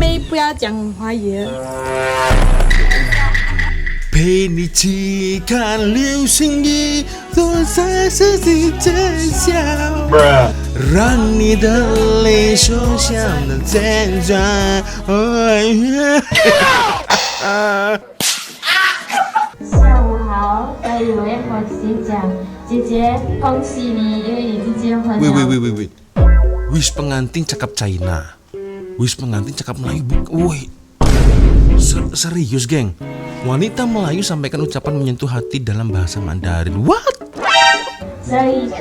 妹不要讲华语。陪你一起看流星雨，躲在世界真相，让你的泪手像的辗转。下午好，我以为和姐讲，姐姐恭喜你，因为你已经结婚了。Wait. Wis pengantin cakap China. Wis pengantin cakap Melayu. Woi. Serius, geng. Wanita Melayu sampaikan ucapan menyentuh hati dalam bahasa Mandarin. What? 所以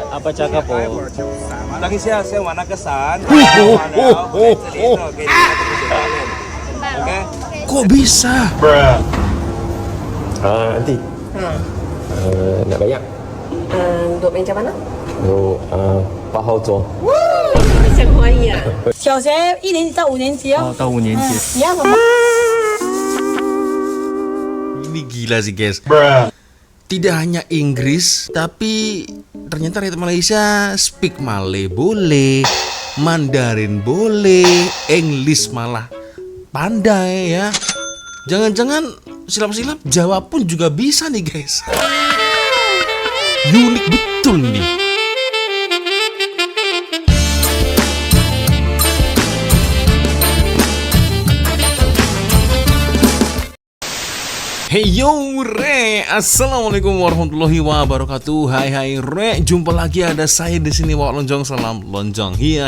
Apa cakap po? Lagi siya warna kesan. Oke. Kok bisa? Nanti nak bayar Duk meja mana? Duk 8号桌想欢喜啊！小学1年级到5年级哦。到5年级。你要什么？ Ini gila sih, guys. Tidak hanya Inggris, tapi ternyata rakyat Malaysia speak Malay boleh, Mandarin boleh, English malah pandai ya. Jangan-jangan silap-silap Jawa pun juga bisa nih, guys. Unik betul nih. Hey yo re, assalamualaikum warahmatullahi wabarakatuh. Hai re, jumpa lagi ada saya di sini Wak Lonjong. Salam lonjong, hiya.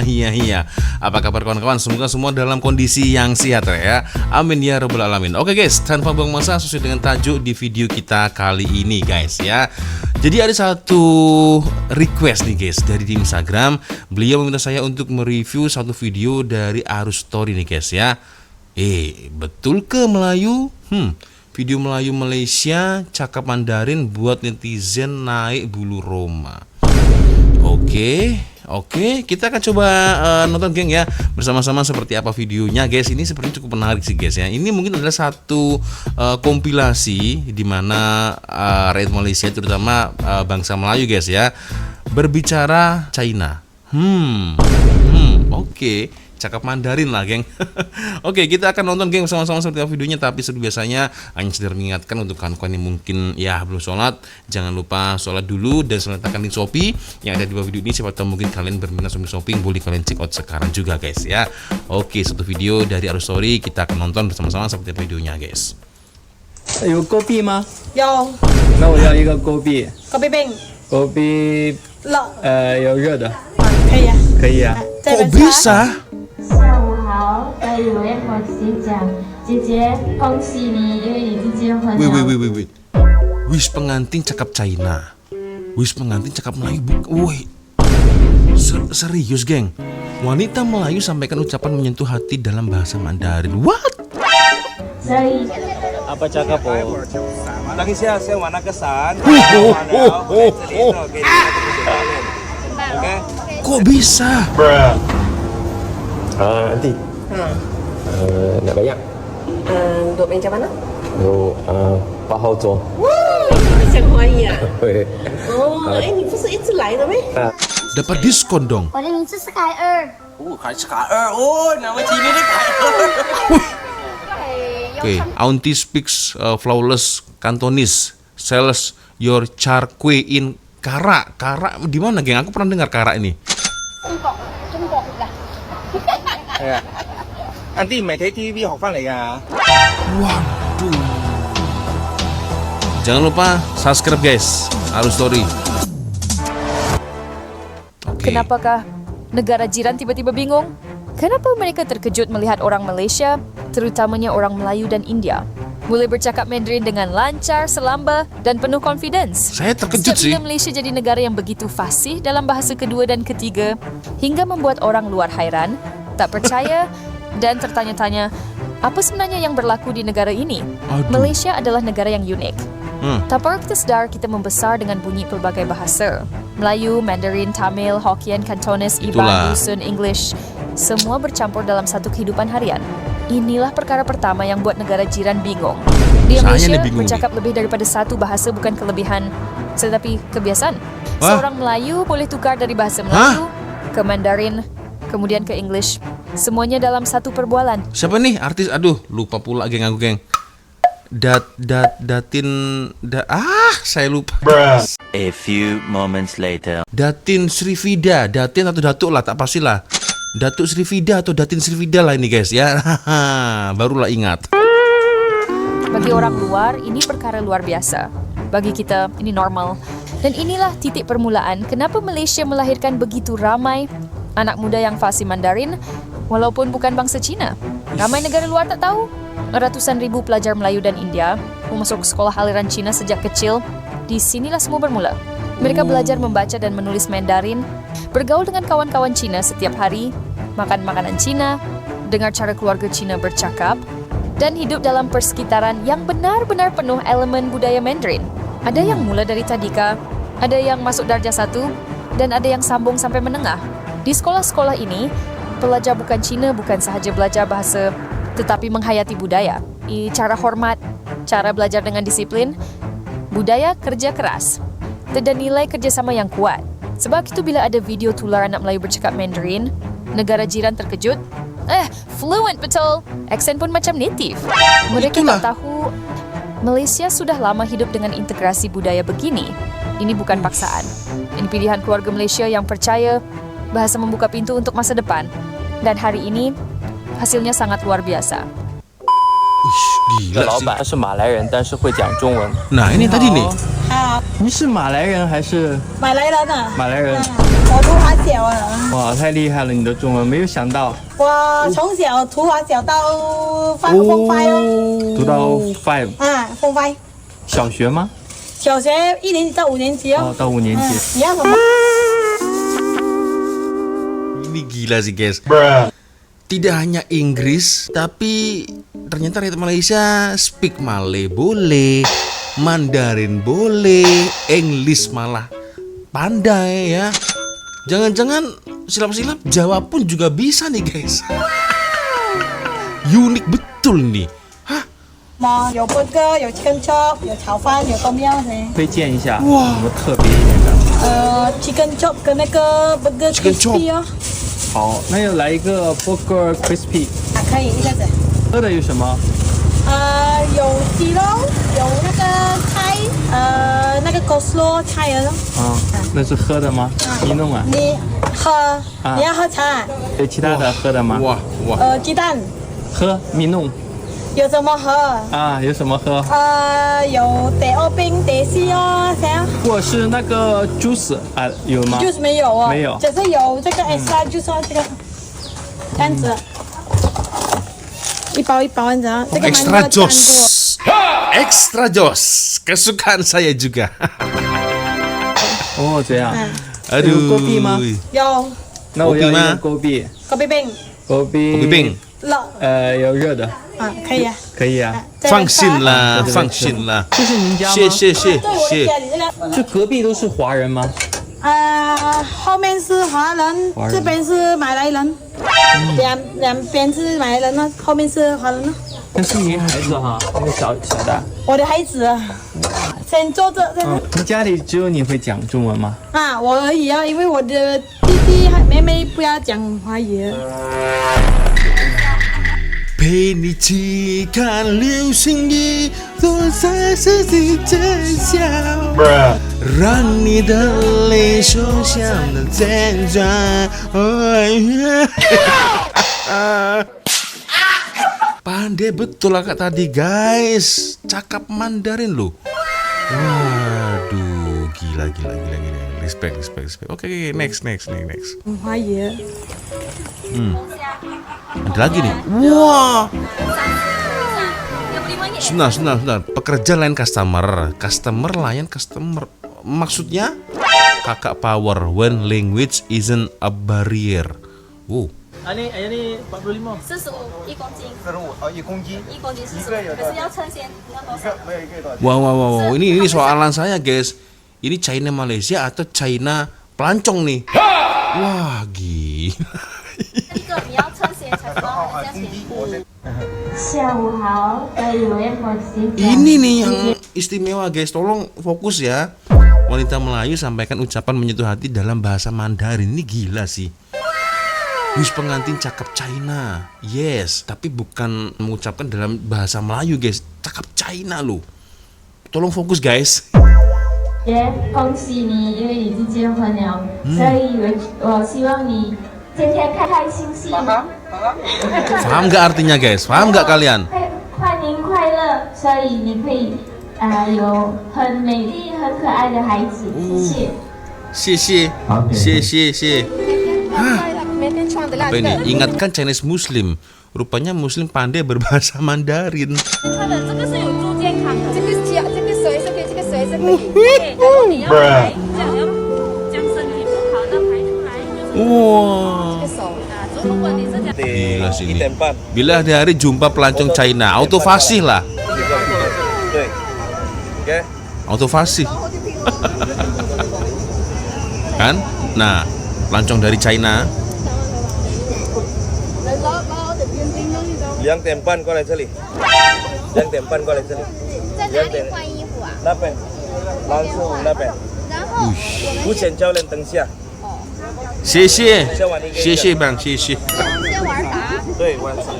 Apa kabar kawan-kawan? Semoga semua dalam kondisi yang sehat ya. Amin ya rabbal alamin. Oke guys, tanpa buang masa sesuai dengan tajuk di video kita kali ini guys ya. Jadi ada satu request nih guys dari di Instagram. Beliau meminta saya untuk mereview satu video dari Arus Story nih guys ya. Betul ke Melayu? Video Melayu Malaysia cakap Mandarin buat netizen naik bulu roma. Oke, kita akan coba nonton geng ya bersama-sama seperti apa videonya guys. Ini sepertinya cukup menarik sih guys ya. Ini mungkin adalah satu kompilasi di mana rakyat Malaysia terutama bangsa Melayu guys ya berbicara China. Oke. Cakap Mandarin lah geng. Oke, kita akan nonton geng sama-sama seperti apa videonya. Tapi seperti biasanya hanya sedang mengingatkan untuk kawan-kawan yang mungkin ya belum sholat, jangan lupa sholat dulu dan letakkan link Shopee yang ada di bawah video ini. Siapa tahu mungkin kalian berminat untuk shopping, boleh kalian check out sekarang juga guys ya. Oke, satu video dari Arus Story kita akan nonton bersama-sama seperti apa videonya guys. 有戈壁吗？有那我要一个戈壁，隔壁冰戈壁热有热的，可以啊。可以啊。这 Kok 边 bisa? 下午好，我以为和姐讲，姐姐恭喜你，因为你已经结婚了。 Wait. Wis pengantin cakap China. Wis pengantin cakap Melayu. Woi. Serius, geng. Wanita Melayu sampaikan ucapan menyentuh hati dalam bahasa Mandarin. What? 所以 Apa cakap po? Lagi siya warna kesan. Oke. Kok bisa? Nanti nak bayar Duk meja mana? Duk 8号桌想欢喜啊！你不是一直来的咩？ Dapat diskon dong. 我的名字是凯尔。nama Cina ni Kai. Oke, Auntie speaks flawless Cantonese. Sells your char kue in Kara. Kara di mana, geng? Aku pernah dengar Kara ini. Nanti 咪睇 TV 學翻嚟㗎。 Waduh. Jangan lupa subscribe guys, Arus Story. Oke. Kenapakah negara jiran tiba-tiba bingung? Kenapa mereka terkejut melihat orang Malaysia, terutamanya orang Melayu dan India, mulai bercakap Mandarin dengan lancar, selamba, dan penuh confidence? Saya terkejut sih. Sejak bila Malaysia jadi negara yang begitu fasih dalam bahasa kedua dan ketiga, hingga membuat orang luar hairan, tak percaya, dan tertanya-tanya, apa sebenarnya yang berlaku di negara ini? Aduh. Malaysia adalah negara yang unik. Tanpa kita sedar, kita membesar dengan bunyi pelbagai bahasa. Melayu, Mandarin, Tamil, Hokkien, Cantonese, Itulah. Iban, Dusun, English. Semua bercampur dalam satu kehidupan harian. Inilah perkara pertama yang buat negara jiran bingung. Di Saya Malaysia, nih bingung bercakap lebih daripada satu bahasa bukan kelebihan, tetapi kebiasaan. Wah. Seorang Melayu boleh tukar dari bahasa Melayu ke Mandarin kemudian ke English. Semuanya dalam satu perbualan. Siapa nih artis? Aduh, lupa pula geng aku, geng. Saya lupa. A few moments later. Datin Srivida, Datin atau Datuk lah, tak pastilah. Datuk Srivida atau Datin Srivida lah ini guys ya. Barulah ingat. Bagi orang luar, ini perkara luar biasa. Bagi kita, ini normal. Dan inilah titik permulaan kenapa Malaysia melahirkan begitu ramai anak muda yang fasih Mandarin, walaupun bukan bangsa Cina. Ramai negara luar tak tahu. Ratusan ribu pelajar Melayu dan India masuk sekolah aliran Cina sejak kecil. Di sinilah semua bermula. Mereka belajar membaca dan menulis Mandarin, bergaul dengan kawan-kawan Cina setiap hari, makan makanan Cina, dengar cara keluarga Cina bercakap, dan hidup dalam persekitaran yang benar-benar penuh elemen budaya Mandarin. Ada yang mula dari tadika, ada yang masuk darjah 1, dan ada yang sambung sampai menengah. Di sekolah-sekolah ini, pelajar bukan Cina bukan sahaja belajar bahasa, tetapi menghayati budaya. Cara hormat, cara belajar dengan disiplin, budaya kerja keras, dan nilai kerjasama yang kuat. Sebab itu bila ada video tular anak Melayu bercakap Mandarin, negara jiran terkejut. Fluent betul. Aksen pun macam native. Mereka tak tahu Malaysia sudah lama hidup dengan integrasi budaya begini. Ini bukan paksaan. Ini pilihan keluarga Malaysia yang percaya bahasa membuka pintu untuk masa depan. Dan hari ini, hasilnya sangat luar biasa. Gila 老 sih. 板是马来人，但是会讲中文。 Nah ini tadi nih. 好，你是马来人还是马来人啊，马来人？我图华小啊，哇，太厉害了！你的中文没有想到，我从小图华小到风5哦，读到 5啊，风5，小学吗？小学1年级到5年级哦，到5年级。你要什么？ Ini gila sih guys. Tidak hanya Inggris, tapi ternyata rakyat Malaysia speak Malay boleh, Mandarin boleh, English malah pandai ya. Jangan-jangan silap-silap Jawa pun juga bisa nih guys. Unik betul nih. Hah? 有 burger， 有 chicken chop， 有炒饭，有tom yum 噻。推荐一下，有什么特别一点的？ chicken chop 跟那个 burger Chicken crispy 哦，好，那就来一个 burger crispy。啊，可以一下子。喝的有什么？有鸡肉，有那个菜，那个 coleslaw 菜的咯。那是喝的吗？你弄啊？你喝，你要喝茶？有其他的喝的吗？ Wah, wah. 鸡蛋，喝米弄有什么喝？啊？有什么喝？有得欧冰、得西哦，谁啊或是那个 juice 啊，有吗？ ？juice 没有哦，没有只是有这个 extra juice 哦，这个这样子，一包一包这样，这个 Extra jos. Extra jos. Kesukaan saya juga. 哦，这样。 Aduh. 有锅币吗？有那我要一 Kopi 吗个锅币， kopi冰，锅币 Kopi peng. 热有热的，啊，可以啊。可以啊。放心啦，对放心啦。这是您家吗？谢。对，我的家里这个。这隔壁都是华人吗？后面是华人，华人这边是马来人，两边是马来人呢，后面是华人呢。那是您孩子哈，那个小的。我的孩子先坐着，在那你家里只有你会讲中文吗？啊，我而已啊，因为我的弟弟和妹妹不要讲华语。陪你去看流星雨，坐在世界真相，让你的泪手像的旋转。Pandai betul akak tadi guys, cakap Mandarin loh. Waduh, gila. Respect. Oke, next. 华语。 Ada lagi nih. Wah. Sebentar. Pekerja lain customer. Customer layan customer. Maksudnya kakak power when language isn't a barrier. Wow. Ini 45。 45哦，1公斤。1公斤45，可是要称先，你要多少？没有一个多少？ Wow. Ini soalan saya guys. Ini China Malaysia atau China pelancong nih? Wah, gila. 一个你要称先才知道价钱。下午好，各位伙计。 Ini nih yang istimewa guys. Tolong fokus ya. Wanita Melayu sampaikan ucapan menyentuh hati dalam bahasa Mandarin. Ini gila sih. bus pengantin cakep China. Yes, tapi bukan mengucapkan dalam bahasa Melayu guys. Cakep China loh. Tolong fokus guys. 也恭喜你，因为你已经结婚了，所以我希望你天天开开心心。 Paham nggak artinya guys? Paham nggak kalian? 欢迎快乐，所以你可以有很美丽、很可爱的孩子。谢谢。谢谢。Apa ini? Ingatkan Chinese Muslim. Rupanya Muslim pandai berbahasa Mandarin. Wah. Gila sini. Bila hari jumpa pelancong China, auto fasih lah. Auto fasih. Kan? Nah, pelancong dari China. 2点半过来这里，2点半过来这里。在哪里换衣服啊？那边，蓝色舞那边。然后，浮潜教练等下。谢谢bang，谢谢。先玩啥？对，玩啥？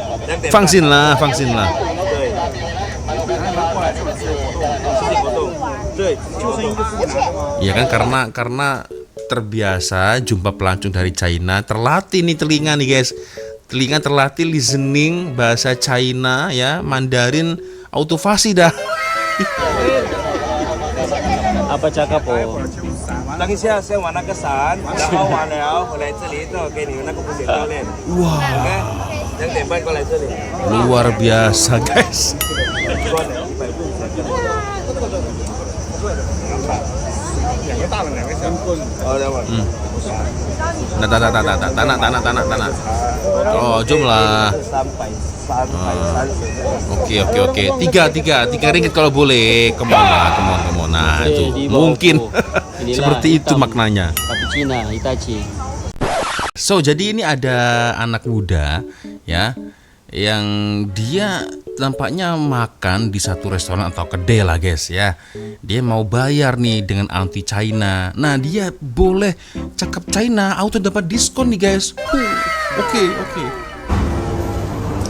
放心啦。对。对，就是一个自己拿的吗？ Ya kan karena terbiasa jumpa pelancong dari China, terlatih nih telinga nih guys. Telinga terlatih listening bahasa China ya, Mandarin auto fasih dah. Apa cakap oh? 等一下，先玩那个伞，然后完了回来这里，给你那个浮潜教练。哇 ，2点半过来这里。 Luar biasa guys. Tanah. Oh, jumlah. Oke. Tiga ringgit kalau boleh. Kemana. Nah, itu mungkin seperti itu maknanya. So, jadi ini ada anak muda ya yang dia tampaknya makan di satu restoran atau kedai lah guys ya. Dia mau bayar nih dengan anti China. Nah, dia boleh cakap China, auto dapat diskon nih guys. Oke.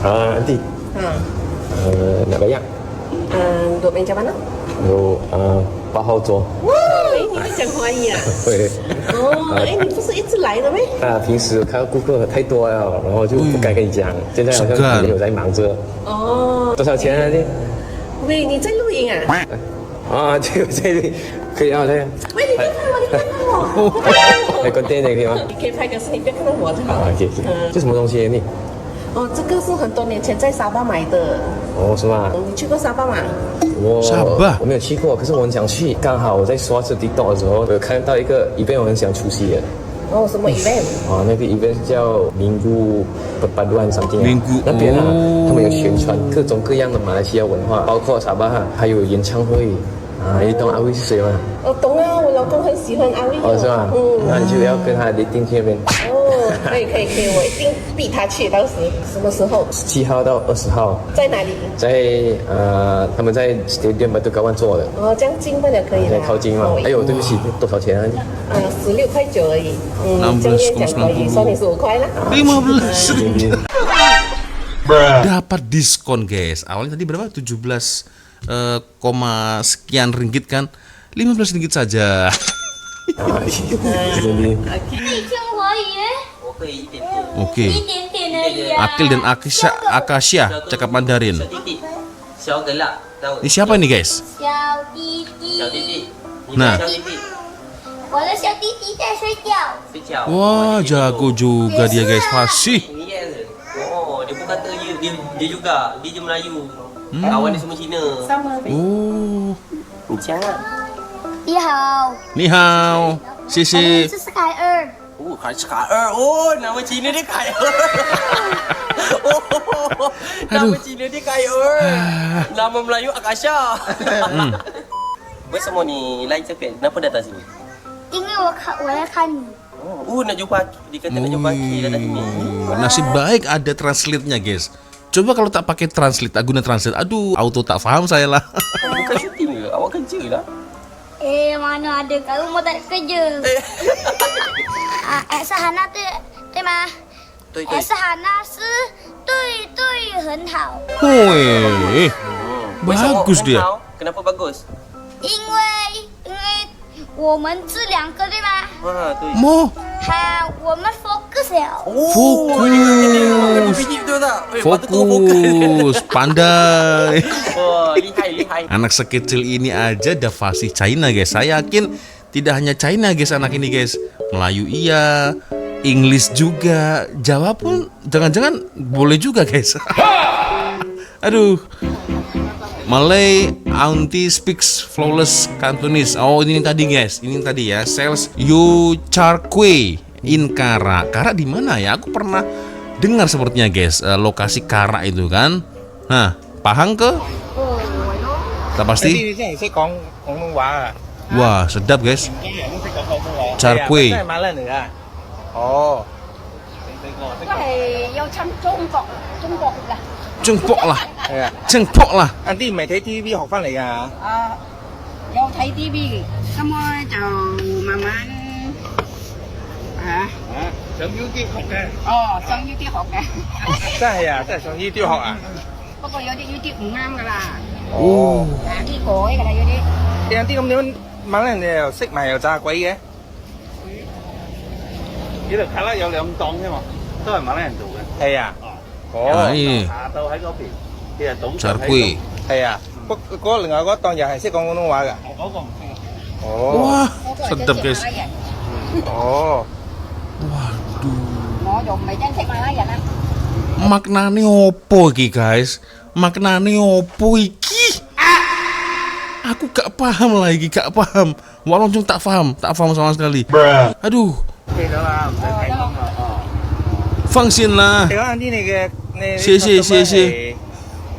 Nanti. Nak bayar? Duduk meja mana? Duduk 8号桌。你会讲华语啊？会。你不是一直来的吗？平时看到顾客太多了，然后就不敢跟你讲。现在好像有在忙着。多少钱啊？喂，你在录音啊？这个可以啊，这样。喂，你别看我。来关店可以吗？你可以拍个视频，别看到我就好。谢谢。这什么东西你？这个是很多年前在沙巴买的。是吗？你去过沙巴吗？我没有去过，可是我很想去。刚好我在刷这 TikTok 的时候，有看到一个 event， 我很想出席的。什么 event？ 那个 event 叫Minggu Perpaduan something。那边他们有宣传各种各样的马来西亚文化，包括沙巴还有演唱会。你懂阿威是谁吗？我懂啊，我老公很喜欢阿威。是吗？那你就要跟他订去那边。可以，我一定逼他去。到时什么时候？17号到20号。在哪里？在他们在 Stadium Batu Kawan 做的。这样近不了可以了。靠近嘛。哎呦，对不起，多少钱啊？16.9块而已。这样也讲可以，收你15块啦。15 dapat diskon guys. Awalnya tadi berapa? 17 sekian ringgit kan, 15 ringgit saja. Oke. Akil dan Akasha cakap Mandarin. Ini siapa nih guys? Nah. Wah, jago juga dia guys, fasih. Dia bukan kata dia juga, dia Melayu. Kawan dia semua Cina. Sama. Oh. Ni hao. 谢谢。是凯尔。凯尔，nama Cina dia凯尔。nama Cina dia凯尔。nama Melayu Akasha。为什么你来这边？Kenapa datang sini？因为我来看你。nak jumpa dia kata nak jumpa Aki datang sini. Nasib baik ada translate-nya guys. Coba kalau tak pakai translate, guna translate, aduh, auto tak paham saya lah. Bukan syuting ke? Awak kerja lah. Mana ada, kalau mau tak kerja. Sahana tu, tema. 对对。 S 喊老师，对，很好。 Woi, 为什么 bagus 很 dia. 好？Kenapa bagus？ 因为我们这两个对吗？ Ah, tu. Mo, 我们 focus 了。 fokus. Biji betul tak? Patut fokus. Fokus, pandai. Wah, lihai. Anak sekecil ini aja udah fasih China guys. Saya yakin tidak hanya China guys anak ini guys. Melayu iya, English juga, Jawa pun jangan-jangan boleh juga guys. Aduh. Malay auntie speaks flawless Cantonese. Oh ini tadi guys, ini tadi ya. Sales Yu Char Kue in Kara. Kara di mana ya? Aku pernah dengar sepertinya guys, lokasi Kara itu kan. Nah, Pahang ke? Tak pasti. Wah, sedap guys. Char Kue. Oh. Cengpok lah. Cengpok lah. Auntie 唔係睇 TV 學翻嚟㗎。有睇 TV，咁我就慢慢上 YouTube 學嘅。上 YouTube 學嘅，真係啊，真係上 YouTube 學啊。不過有啲 YouTube 唔啱㗎啦，Oh. 啲改㗎啦有啲。有啲咁樣馬來人哋又識埋又炸鬼嘅。呢度卡拉有兩檔啫嘛，都係馬來人做嘅。係啊。Nah, ini 下晝喺嗰邊，其實早 Char Kue. 係啊，另外嗰檔又係識講廣東話㗎。嗰個唔識。哦。 Wah, sedap guys. 哦。 我就唔係真識馬來人啦。 Maknane opo iki guys? Maknane opo iki? Aku gak paham lagi, gak paham. Walaupun tak paham sama sekali. Aduh. 記咗啦，唔使睇咁啦。放心啦。你講啲你謝謝。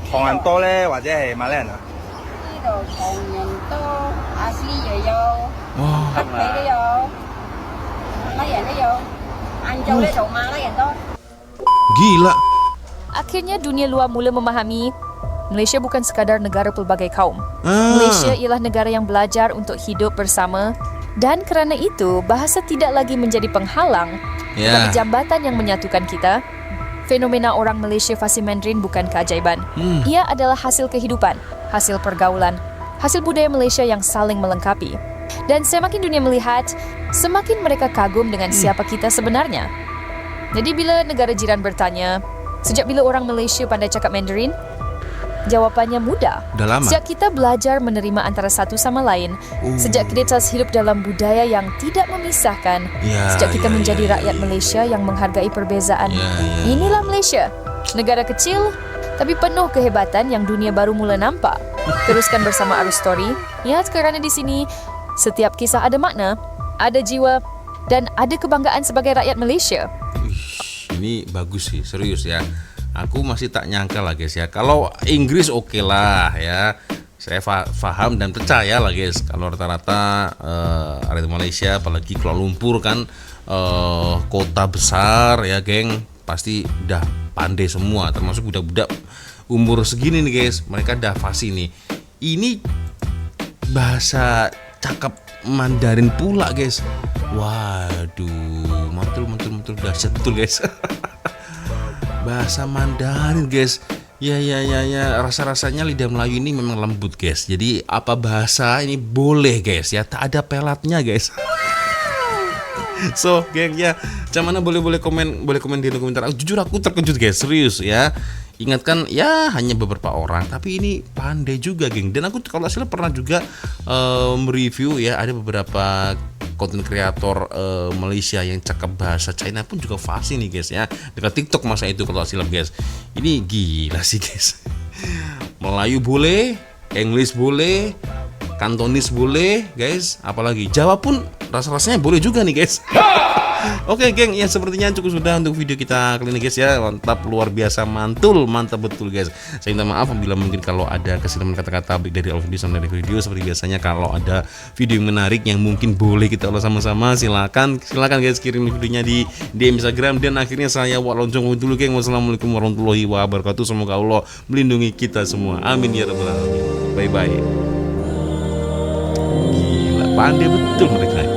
唐人多咧，或者係馬來人啊？呢度唐人多，阿斯又有， Wah, 北美都有，馬來人都有，晏晝呢就馬來人多。 gila. Akhirnya dunia luar mula memahami Malaysia bukan sekadar negara pelbagai kaum. Malaysia ialah negara yang belajar untuk hidup bersama dan kerana itu bahasa tidak lagi menjadi penghalang tetapi jambatan yang menyatukan kita. Fenomena orang Malaysia fasih Mandarin bukan keajaiban. Ia adalah hasil kehidupan, hasil pergaulan, hasil budaya Malaysia yang saling melengkapi. Dan semakin dunia melihat, semakin mereka kagum dengan siapa kita sebenarnya. Jadi bila negara jiran bertanya, sejak bila orang Malaysia pandai cakap Mandarin? Jawapannya mudah. Sejak kita belajar menerima antara satu sama lain, sejak kita hidup dalam budaya yang tidak memisahkan, sejak kita menjadi rakyat Malaysia yang menghargai perbezaan. Inilah Malaysia, negara kecil tapi penuh kehebatan yang dunia baru mula nampak. Teruskan bersama Arus Story. Ya, kerana di sini setiap kisah ada makna, ada jiwa dan ada kebanggaan sebagai rakyat Malaysia. Ini bagus sih, serius ya. Aku masih tak nyangka lah guys ya. Kalau Inggris oke lah ya. Saya paham dan percaya lah guys. Kalau rata-rata rakyat Malaysia, apalagi Kuala Lumpur kan kota besar ya geng, pasti udah pandai semua. Termasuk budak-budak umur segini nih guys. Mereka udah fasih nih. Ini bahasa cakap Mandarin pula guys. Waduh, mantul dahsyat betul guys. Bahasa Mandarin guys. Ya rasa-rasanya lidah Melayu ini memang lembut guys. Jadi apa bahasa ini boleh guys ya, tak ada pelatnya guys. So geng ya, macam mana boleh komen di komentar. Jujur aku terkejut guys, serius ya. Ingatkan ya hanya beberapa orang, tapi ini pandai juga geng. Dan aku kalau hasilnya pernah juga mereview ya, ada beberapa konten kreator Malaysia yang cakap bahasa China pun juga fasih nih guys ya. Dekat TikTok masa itu kalau silap guys. Ini gila sih guys. Melayu boleh, English boleh, Cantonese boleh guys, apalagi Jawa pun rasa-rasanya boleh juga nih guys. Oke geng, ya sepertinya cukup sudah untuk video kita kali ini guys ya. Mantap, luar biasa, mantap betul guys. Saya minta maaf apabila mungkin kalau ada kesalahan kata-kata baik dari awal video sampai dari video. Seperti biasanya kalau ada video yang menarik yang mungkin boleh kita ulas sama-sama, silakan guys kirim videonya di DM Instagram. Dan akhirnya saya Wak Loncong dulu geng. Wassalamualaikum warahmatullahi wabarakatuh. Semoga Allah melindungi kita semua, amin ya rabbal alamin. Bye bye. Gila, pandai betul mereka.